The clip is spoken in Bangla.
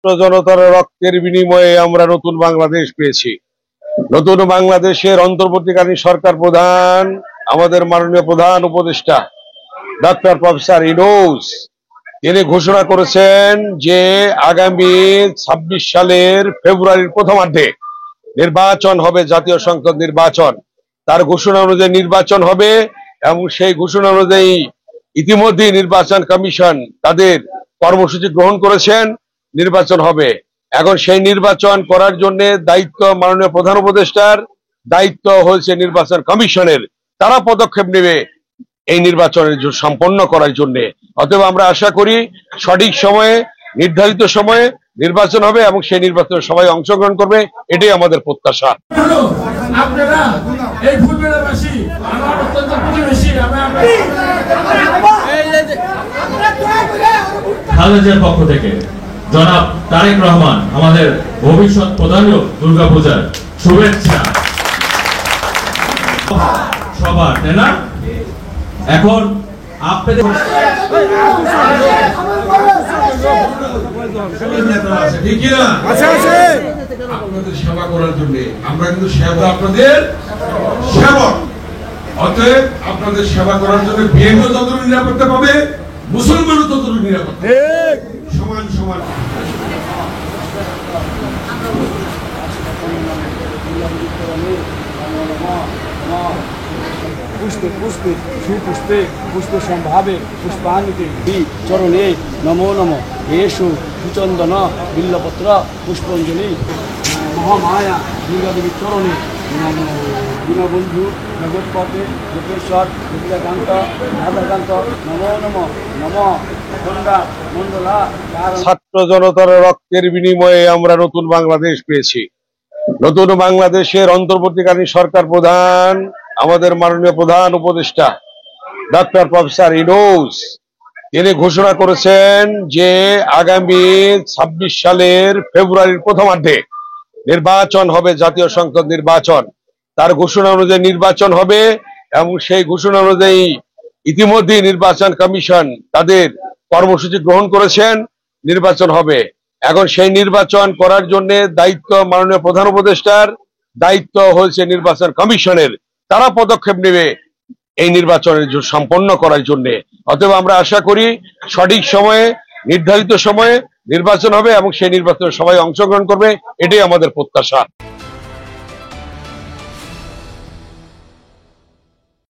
ছাত্র জনতার রক্তের বিনিময়ে আমরা নতুন বাংলাদেশ পেয়েছি। নতুন বাংলাদেশের অন্তর্বর্তীকালীন সরকার প্রধান, আমাদের মাননীয় প্রধান উপদেষ্টা ডক্টর প্রফেসর ইউনূস, তিনি ঘোষণা করেছেন যে আগামী ২৬ সালের ফেব্রুয়ারির প্রথমার্ধে নির্বাচন হবে, জাতীয় সংসদ নির্বাচন। তার ঘোষণা অনুযায়ী নির্বাচন হবে এবং সেই ঘোষণা অনুযায়ী ইতিমধ্যে নির্বাচন কমিশন তাদের কর্মসূচি গ্রহণ করেছেন, নির্বাচন হবে। এখন সেই নির্বাচন করার জন্য দায়িত্ব মাননীয় প্রধান উপদেষ্টার, দায়িত্ব হয়েছে নির্বাচন কমিশনের। তারা পদক্ষেপ নেবে এই নির্বাচনের সম্পন্ন করার জন্য। অতএব আমরা আশা করি সঠিক সময়ে, নির্ধারিত সময়ে নির্বাচন হবে এবং সেই নির্বাচনে সবাই অংশগ্রহণ করবে, এটাই আমাদের প্রত্যাশা। আপনারা এই ফুটবলবাসী আমার অত্যন্ত প্রতিবেশী, খালেদার পক্ষ থেকে জনাব তারেক রহমান আমাদের ভবিষ্যৎ প্রধানও দুর্গাপূজার শুভেচ্ছা সবার, তাই না? এখন আপনাদের আপনাদের সেবা করার জন্য আমরা কিন্তু সেবা আপনাদের সেবক। অতএব আপনাদের সেবা করার জন্য বিএনপিও যতটুকু নিরাপত্তা পাবে, মুসলমানও ততটুকু নিরাপত্তা, সমান সমান। पुष्पे पुष्पे सुपुष्पे पुष्प संभावे पुष्पान्विते चरणे नमो नमो येषु सुचंदन बिल्लपत्र पुष्पांजलि महामाया दुर्गा देवी चरणे दीनबंधु जगतपते लोकेश्वर विद्याकांत राधाकांत नमो नमो नमो गंगा मंडला। ছাত্র জনতার রক্তের বিনিময়ে আমরা নতুন বাংলাদেশ পেয়েছি। নতুন বাংলাদেশের অন্তর্বর্তীকালীন সরকার প্রধান, আমাদের মাননীয় প্রধান উপদেষ্টা ডক্টর প্রফেসর ইউনূস, তিনি ঘোষণা করেছেন যে আগামী ২৬ সালের ফেব্রুয়ারির প্রথমার্ধে নির্বাচন হবে, জাতীয় সংসদ নির্বাচন। তার ঘোষণা অনুযায়ী নির্বাচন হবে এবং সেই ঘোষণা অনুযায়ী ইতিমধ্যে নির্বাচন কমিশন তাদের কর্মসূচি গ্রহণ করেছেন, নির্বাচন হবে। এখন সেই নির্বাচন করার জন্য দায়িত্ব মাননীয় প্রধান উপদেষ্টার, দায়িত্ব হয়েছে নির্বাচন কমিশনের। তারা পদক্ষেপ নেবে এই নির্বাচনের সম্পন্ন করার জন্য। অতএব আমরা আশা করি সঠিক সময়ে, নির্ধারিত সময়ে নির্বাচন হবে এবং সেই নির্বাচনে সবাই অংশগ্রহণ করবে, এটাই আমাদের প্রত্যাশা।